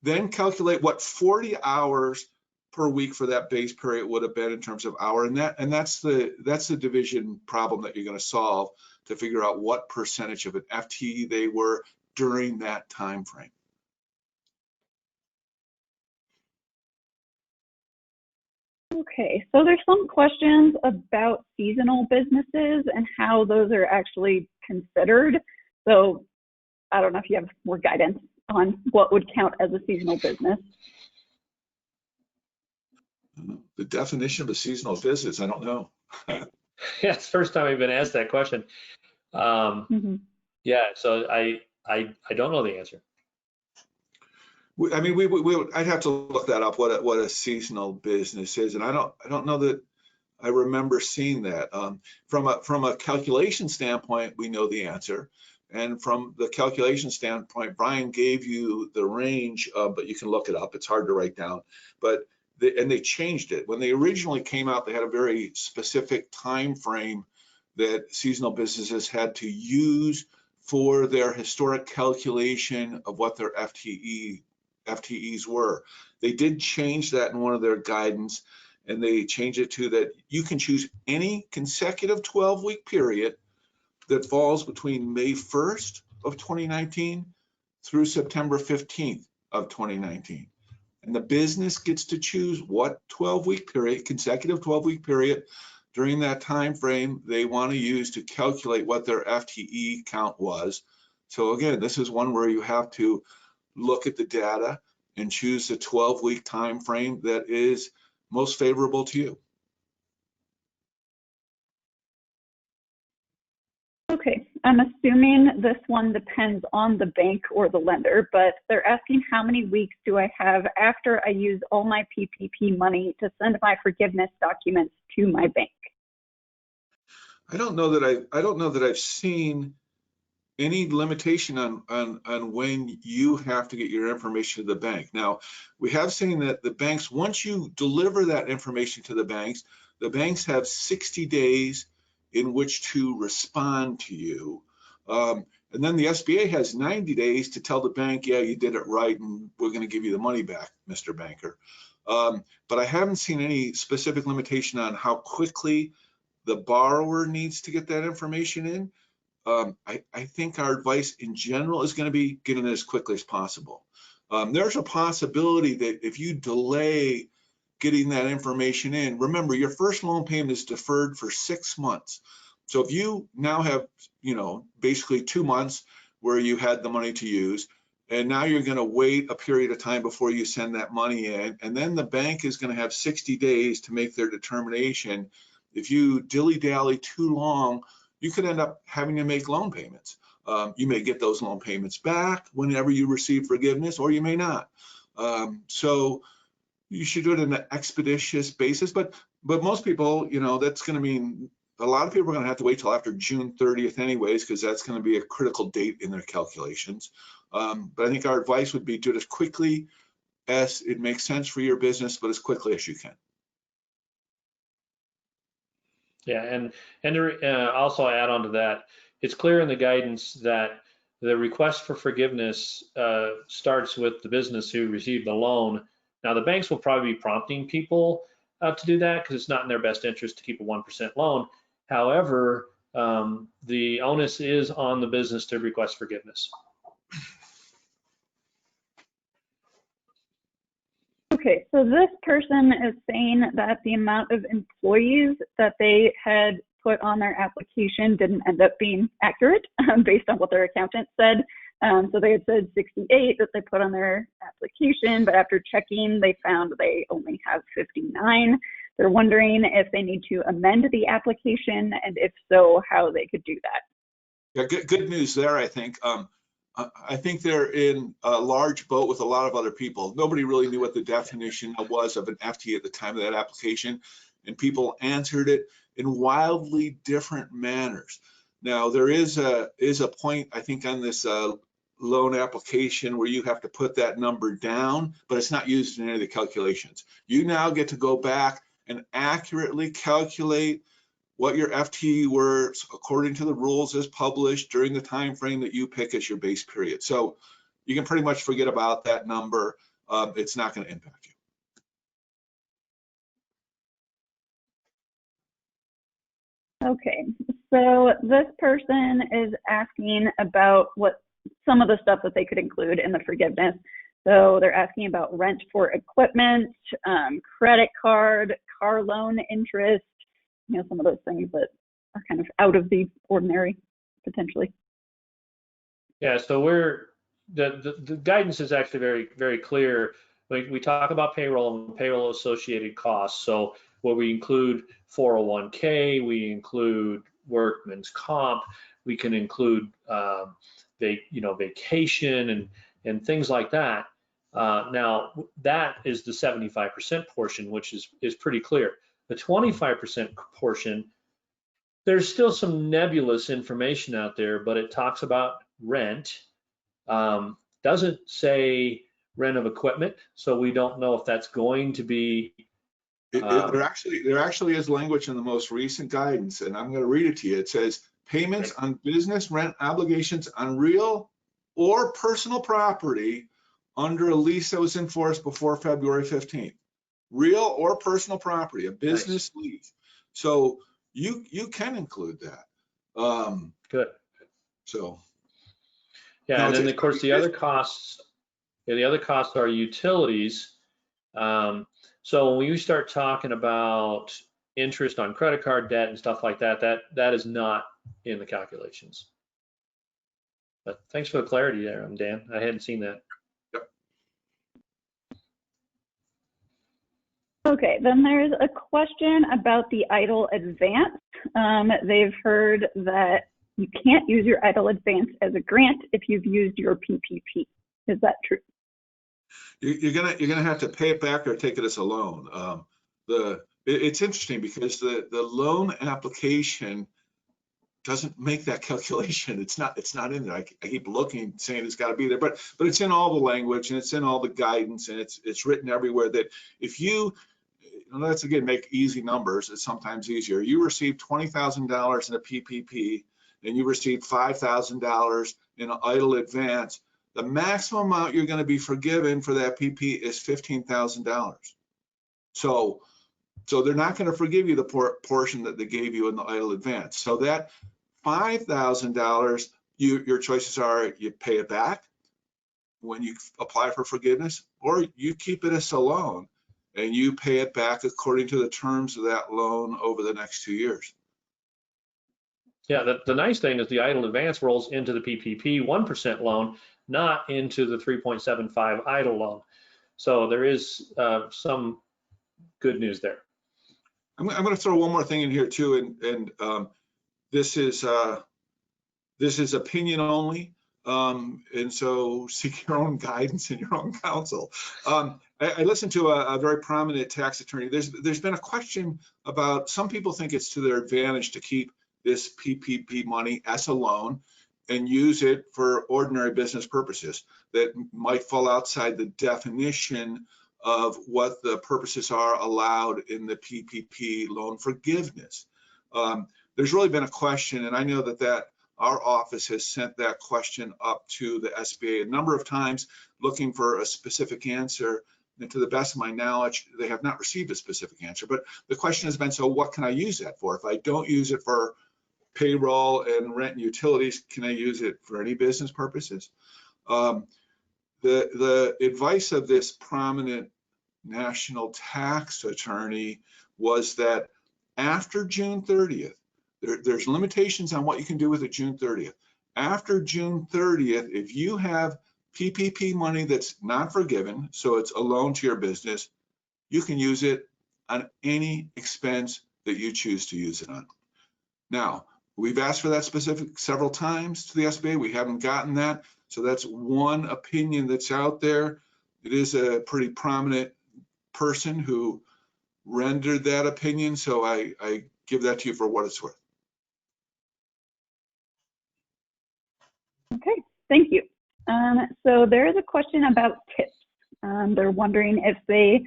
Speaker 2: then calculate what 40 hours per week for that base period would have been in terms of hour, and that's the division problem that you're going to solve to figure out what percentage of an FTE they were during that time frame.
Speaker 4: Okay, so there's some questions about seasonal businesses and how those are actually considered. So I don't know if you have more guidance on what would count as a seasonal business.
Speaker 2: The definition of a seasonal business, I don't know.
Speaker 3: Yeah, it's the first time I've been asked that question. Yeah, so I don't know the answer.
Speaker 2: I mean, I'd have to look that up, what a seasonal business is, and I don't know that I remember seeing that. From a calculation standpoint, we know the answer, and from the calculation standpoint, Brian gave you the range, but you can look it up. It's hard to write down, but they changed it when they originally came out. They had a very specific time frame that seasonal businesses had to use for their historic calculation of what their FTEs were. They did change that in one of their guidance, and they changed it to that you can choose any consecutive 12-week period that falls between May 1st of 2019 through September 15th of 2019. And the business gets to choose what 12-week period, consecutive 12-week period during that time frame they want to use to calculate what their FTE count was. So again, this is one where you have to look at the data and choose the 12-week time frame that is most favorable to you.
Speaker 4: Okay, I'm assuming this one depends on the bank or the lender, but they're asking how many weeks do I have after I use all my PPP money to send my forgiveness documents to my bank?
Speaker 2: I don't know that I've seen any limitation on when you have to get your information to the bank. Now, we have seen that the banks, once you deliver that information to the banks have 60 days in which to respond to you. And then the SBA has 90 days to tell the bank, yeah, you did it right, and we're going to give you the money back, Mr. Banker. But I haven't seen any specific limitation on how quickly the borrower needs to get that information in. I think our advice in general is going to be getting it as quickly as possible. There's a possibility that if you delay getting that information in, remember your first loan payment is deferred for 6 months. So if you now have, basically 2 months where you had the money to use, and now you're going to wait a period of time before you send that money in, and then the bank is going to have 60 days to make their determination. If you dilly-dally too long, you could end up having to make loan payments. You may get those loan payments back whenever you receive forgiveness, or you may not. So you should do it in an expeditious basis. But most people, that's going to mean a lot of people are going to have to wait till after June 30th anyways, because that's going to be a critical date in their calculations. But I think our advice would be do it as quickly as it makes sense for your business, but as quickly as you can.
Speaker 3: Yeah, and to also add on to that, it's clear in the guidance that the request for forgiveness starts with the business who received the loan. Now, the banks will probably be prompting people to do that because it's not in their best interest to keep a 1% loan. However, the onus is on the business to request forgiveness.
Speaker 4: Okay, so this person is saying that the amount of employees that they had put on their application didn't end up being accurate based on what their accountant said. So they had said 68 that they put on their application, but after checking, they found they only have 59. They're wondering if they need to amend the application, and if so, how they could do that.
Speaker 2: Yeah, good news there, I think. I think they're in a large boat with a lot of other people. Nobody really knew what the definition was of an FTE at the time of that application, and people answered it in wildly different manners. Now, there is a point, I think, on this loan application where you have to put that number down, but it's not used in any of the calculations. You now get to go back and accurately calculate what your FTE were according to the rules as published during the time frame that you pick as your base period. So you can pretty much forget about that number. It's not going to impact you.
Speaker 4: Okay, so this person is asking about what some of the stuff that they could include in the forgiveness. So they're asking about rent for equipment, credit card, car loan interest, you know, some of those things that are kind of out of the ordinary potentially.
Speaker 3: Yeah, so the guidance is actually very, very clear. We talk about payroll and payroll associated costs. So where we include 401k, we include workman's comp, we can include vacation and things like that. Now that is the 75% portion, which is pretty clear. The 25% portion, there's still some nebulous information out there, but it talks about rent. Doesn't say rent of equipment, so we don't know if that's going to be.
Speaker 2: There actually is language in the most recent guidance, and I'm going to read it to you. It says payments on business rent obligations on real or personal property under a lease that was enforced before February 15th. Real or personal property, a business lease. So you can include that.
Speaker 3: Good.
Speaker 2: So.
Speaker 3: Yeah,
Speaker 2: no,
Speaker 3: and then of course the other costs are utilities. So when you start talking about interest on credit card debt and stuff like that, that is not in the calculations. But thanks for the clarity there, Dan. I hadn't seen that.
Speaker 2: Yep.
Speaker 4: Okay, then there's a question about the idle advance. They've heard that you can't use your idle advance as a grant if you've used your PPP. Is that true?
Speaker 2: You're gonna have to pay it back or take it as a loan. It's interesting because the loan application doesn't make that calculation. It's not in there. I keep looking, saying it's got to be there, but it's in all the language and it's in all the guidance and it's written everywhere that if you, let's again make easy numbers. It's sometimes easier. You receive $20,000 in a PPP and you receive $5,000 in an idle advance. The maximum amount you're going to be forgiven for that PP is $15,000. So they're not going to forgive you the portion that they gave you in the idle advance. So that $5,000, your choices are you pay it back when you apply for forgiveness, or you keep it as a loan and you pay it back according to the terms of that loan over the next 2 years.
Speaker 3: Yeah, the nice thing is the idle advance rolls into the PPP 1% loan, not into the 3.75 idle loan. So there is some good news there.
Speaker 2: I'm going to throw one more thing in here too, and this is opinion only, and so seek your own guidance and your own counsel. I listened to a very prominent tax attorney. There's been a question about, some people think it's to their advantage to keep this PPP money as a loan and use it for ordinary business purposes that might fall outside the definition of what the purposes are allowed in the PPP loan forgiveness. There's really been a question, and I know that our office has sent that question up to the SBA a number of times looking for a specific answer. And to the best of my knowledge, they have not received a specific answer. But the question has been, so what can I use that for? If I don't use it for payroll and rent and utilities, can I use it for any business purposes? The advice of this prominent national tax attorney was that after June 30th, there's limitations on what you can do with it June 30th. After June 30th, if you have PPP money that's not forgiven, so it's a loan to your business, you can use it on any expense that you choose to use it on. Now, we've asked for that specific several times to the SBA. We haven't gotten that. So that's one opinion that's out there. It is a pretty prominent person who rendered that opinion. So I give that to you for what it's worth.
Speaker 4: Okay, thank you. So there is a question about tips. They're wondering if they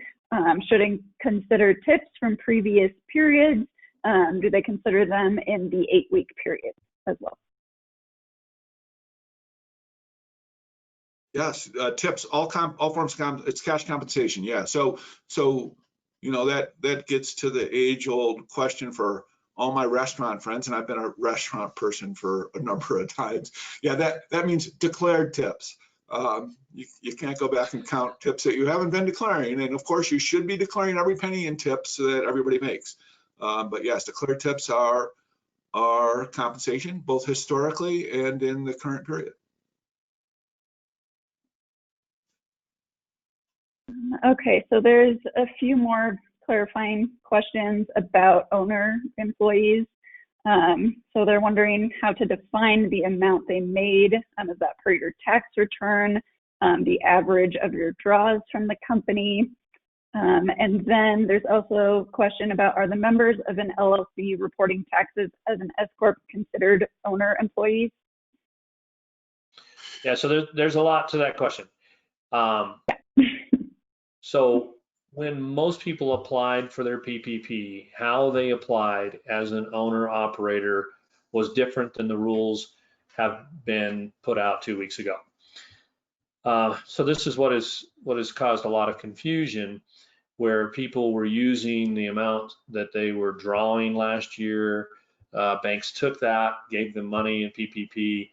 Speaker 4: should consider tips from previous periods. Do they consider them in the 8-week period as well?
Speaker 2: Yes, tips, all forms of it's cash compensation. Yeah, so you know that gets to the age-old question for all my restaurant friends, and I've been a restaurant person for a number of times. Yeah, that means declared tips. You can't go back and count tips that you haven't been declaring. And of course, you should be declaring every penny in tips that everybody makes. But yes, declared tips are compensation, both historically and in the current period.
Speaker 4: Okay, so there's a few more clarifying questions about owner employees. So they're wondering how to define the amount they made. Is that per your tax return, the average of your draws from the company? And then there's also a question about, are the members of an LLC reporting taxes as an S Corp considered owner employees?
Speaker 3: Yeah, so there's a lot to that question. So when most people applied for their PPP, how they applied as an owner operator was different than the rules have been put out 2 weeks ago. So this is what has caused a lot of confusion, where people were using the amount that they were drawing last year. Banks took that, gave them money in PPP.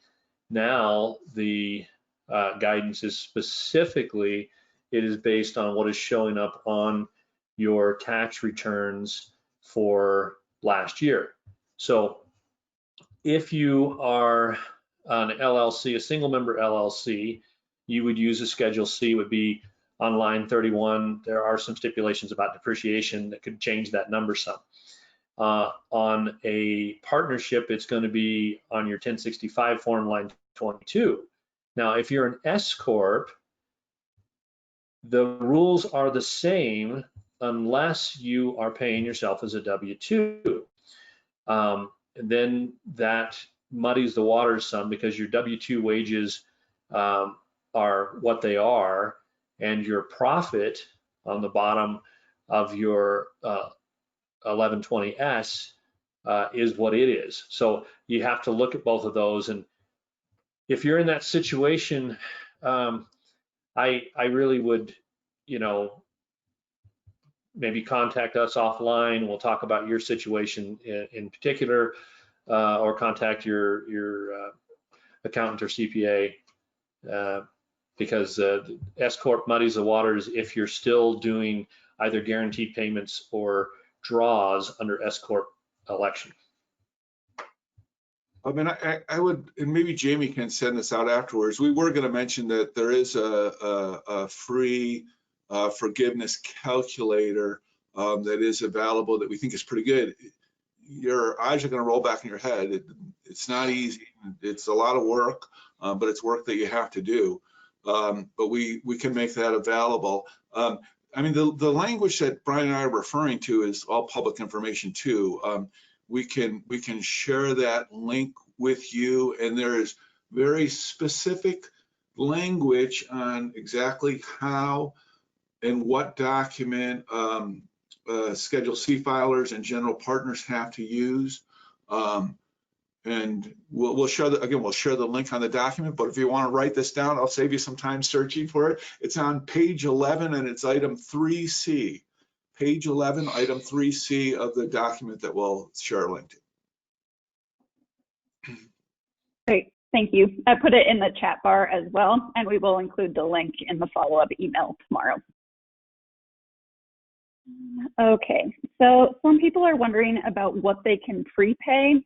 Speaker 3: Now the guidance is specifically, it is based on what is showing up on your tax returns for last year. So if you are an LLC, a single member LLC, you would use a Schedule C, would be on line 31. There are some stipulations about depreciation that could change that number some. On a partnership, it's going to be on your 1065 form, line 22. Now, if you're an S Corp, the rules are the same unless you are paying yourself as a W-2. And then that muddies the waters some, because your W-2 wages are what they are, and your profit on the bottom of your 1120S is what it is. So you have to look at both of those. And if you're in that situation, I really would, maybe contact us offline. We'll talk about your situation in particular, or contact your accountant or CPA, because S Corp muddies the waters if you're still doing either guaranteed payments or draws under S Corp election.
Speaker 2: I mean, I would, and maybe Jamie can send this out afterwards. We were going to mention that there is a free forgiveness calculator that is available that we think is pretty good. Your eyes are going to roll back in your head. It's not easy. It's a lot of work, but it's work that you have to do. But we can make that available. I mean, the language that Brian and I are referring to is all public information too. We can share that link with you, and there is very specific language on exactly how and what document Schedule C filers and general partners have to use. And we'll share we'll share the link on the document, but if you want to write this down, I'll save you some time searching for it. It's on page 11 and it's item 3C. Page 11, item 3C of the document that we'll share a link to.
Speaker 4: Great, thank you. I put it in the chat bar as well, and we will include the link in the follow-up email tomorrow. Okay, so some people are wondering about what they can prepay.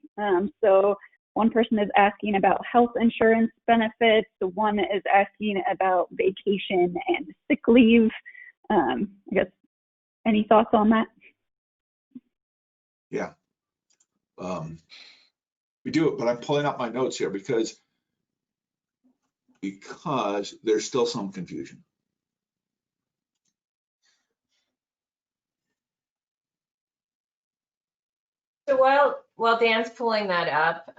Speaker 4: So one person is asking about health insurance benefits. One is asking about vacation and sick leave. I guess, any thoughts on that?
Speaker 2: Yeah, we do it, but I'm pulling up my notes here because there's still some confusion.
Speaker 1: So while Dan's pulling that up,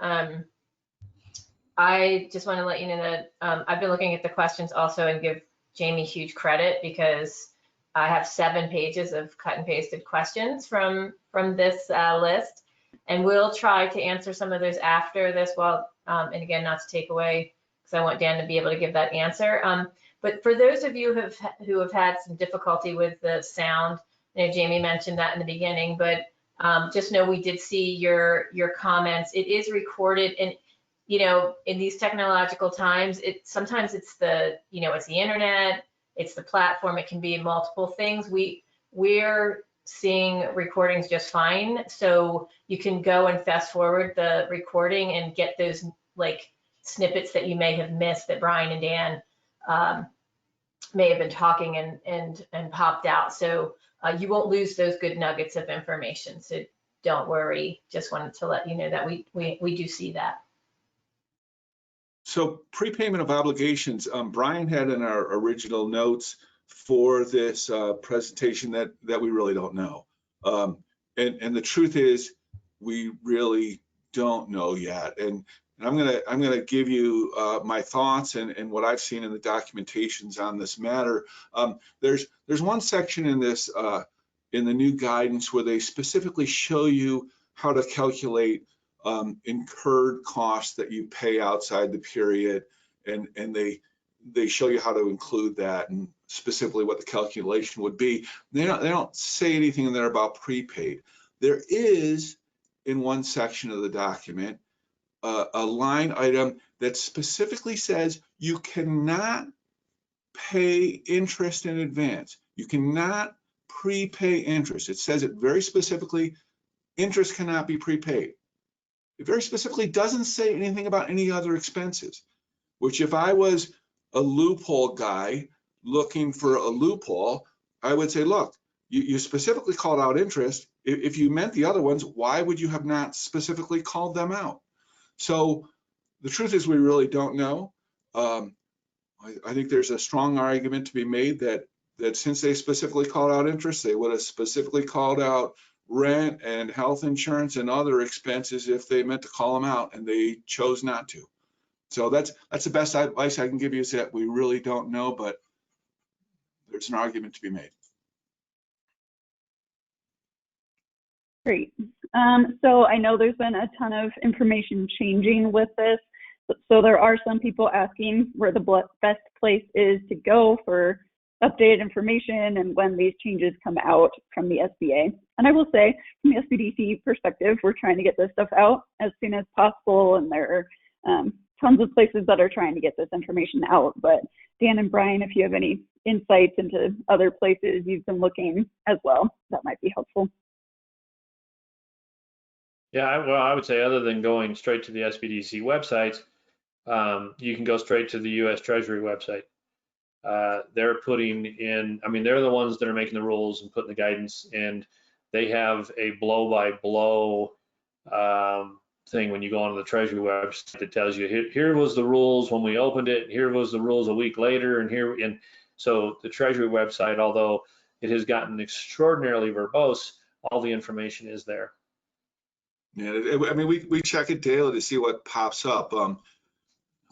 Speaker 1: I just want to let you know that I've been looking at the questions also and give Jamie huge credit, because I have 7 pages of cut and pasted questions from this list, and we'll try to answer some of those after this. And again, not to take away, because I want Dan to be able to give that answer. But for those of you who have had some difficulty with the sound, Jamie mentioned that in the beginning, but just know we did see your comments. It is recorded, and you know, in these technological times, sometimes it's the, you know, it's the internet, it's the platform, it can be multiple things. We're seeing recordings just fine. So you can go and fast forward the recording and get those like snippets that you may have missed that Brian and Dan may have been talking and popped out. So you won't lose those good nuggets of information. So don't worry. Just wanted to let you know that we do see that.
Speaker 2: So prepayment of obligations, Brian had in our original notes for this presentation that we really don't know. And the truth is, we really don't know yet. And I'm gonna give you my thoughts and what I've seen in the documentations on this matter. There's one section in this in the new guidance where they specifically show you how to calculate incurred costs that you pay outside the period, and they show you how to include that and specifically what the calculation would be. They don't say anything in there about prepaid. There is in one section of the document a line item that specifically says you cannot pay interest in advance. You cannot prepay interest. It says it very specifically, interest cannot be prepaid. It very specifically doesn't say anything about any other expenses, which if I was a loophole guy looking for a loophole, I would say, look, you specifically called out interest. If you meant the other ones, why would you have not specifically called them out? So the truth is we really don't know. I think there's a strong argument to be made that since they specifically called out interest, they would have specifically called out rent and health insurance and other expenses if they meant to call them out, and they chose not to. So that's the best advice I can give you, is that we really don't know, but there's an argument to be made.
Speaker 4: Great. So I know there's been a ton of information changing with this. So there are some people asking where the best place is to go for updated information and when these changes come out from the SBA. And I will say, from the SBDC perspective, we're trying to get this stuff out as soon as possible, and there are tons of places that are trying to get this information out. But Dan and Brian, if you have any insights into other places you've been looking as well, that might be helpful.
Speaker 3: Yeah, well, I would say other than going straight to the SBDC websites, you can go straight to the U.S. Treasury website. They're putting in, I mean, they're the ones that are making the rules and putting the guidance, and they have a blow-by-blow thing when you go onto the Treasury website that tells you, here was the rules when we opened it, here was the rules a week later, and so the Treasury website, although it has gotten extraordinarily verbose, all the information is there.
Speaker 2: Yeah, I mean, we check it daily to see what pops up.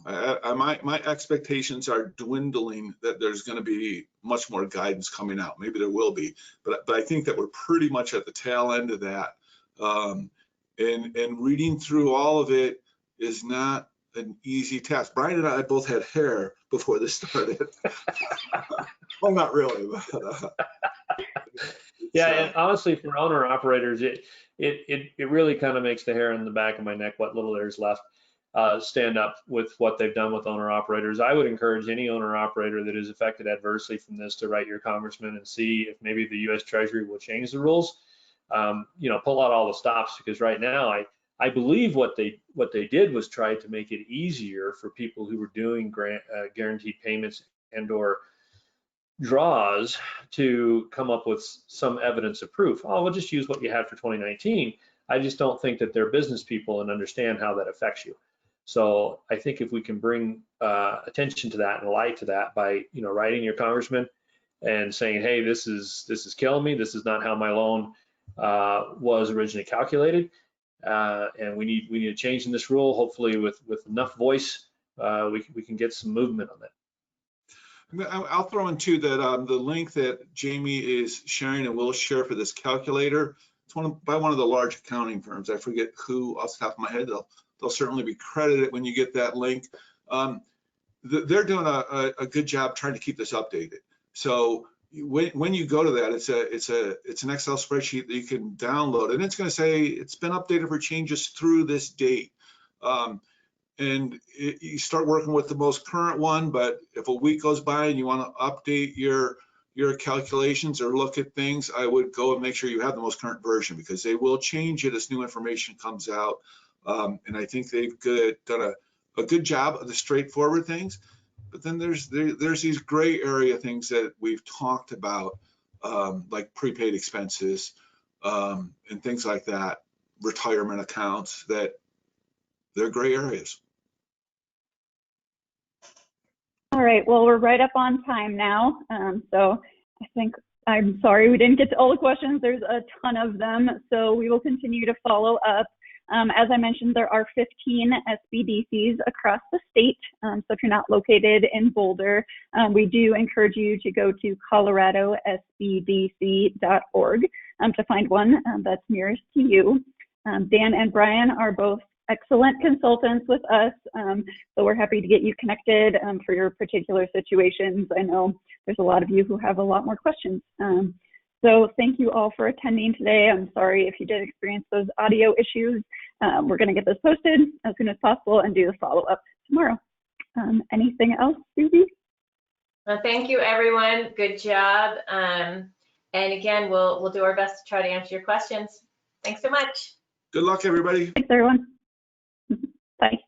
Speaker 2: My expectations are dwindling that there's going to be much more guidance coming out. Maybe there will be, but I think that we're pretty much at the tail end of that. And reading through all of it is not an easy task. Brian and I both had hair before this started. Well, not really, but
Speaker 3: yeah, and honestly, for owner operators, it really kind of makes the hair in the back of my neck, what little there's left, stand up with what they've done with owner operators. I would encourage any owner operator that is affected adversely from this to write your congressman and see if maybe the U.S. Treasury will change the rules. Pull out all the stops, because right now I believe what they did was try to make it easier for people who were doing guaranteed payments and or draws to come up with some evidence of proof. Oh, we'll just use what you had for 2019. I just don't think that they're business people and understand how that affects you. So I think if we can bring attention to that and light to that by writing your congressman and saying, hey, this is killing me. This is not how my loan was originally calculated, and we need a change in this rule. Hopefully, with enough voice, we can get some movement on that.
Speaker 2: I'll throw in too that the link that Jamie is sharing and will share for this calculator, it's by one of the large accounting firms. I forget who off the top of my head. They'll certainly be credited when you get that link. They're doing a good job trying to keep this updated. So when you go to that, it's an Excel spreadsheet that you can download, and it's going to say it's been updated for changes through this date. you start working with the most current one, but if a week goes by and you want to update your calculations or look at things, I would go and make sure you have the most current version, because they will change it as new information comes out. And I think they've done a good job of the straightforward things. But then there's these gray area things that we've talked about, like prepaid expenses and things like that, retirement accounts, that they're gray areas.
Speaker 4: All right, well, we're right up on time now. So I think, I'm sorry we didn't get to all the questions. There's a ton of them, so we will continue to follow up. As I mentioned, there are 15 SBDCs across the state. So if you're not located in Boulder, we do encourage you to go to coloradosbdc.org to find one that's nearest to you. Dan and Brian are both excellent consultants with us, so we're happy to get you connected for your particular situations. I know there's a lot of you who have a lot more questions. So thank you all for attending today. I'm sorry if you did experience those audio issues. We're going to get this posted as soon as possible and do the follow-up tomorrow. Anything else, Susie?
Speaker 1: Well, thank you, everyone. Good job. And again, we'll do our best to try to answer your questions. Thanks so much.
Speaker 2: Good luck, everybody.
Speaker 4: Thanks, everyone. Bye.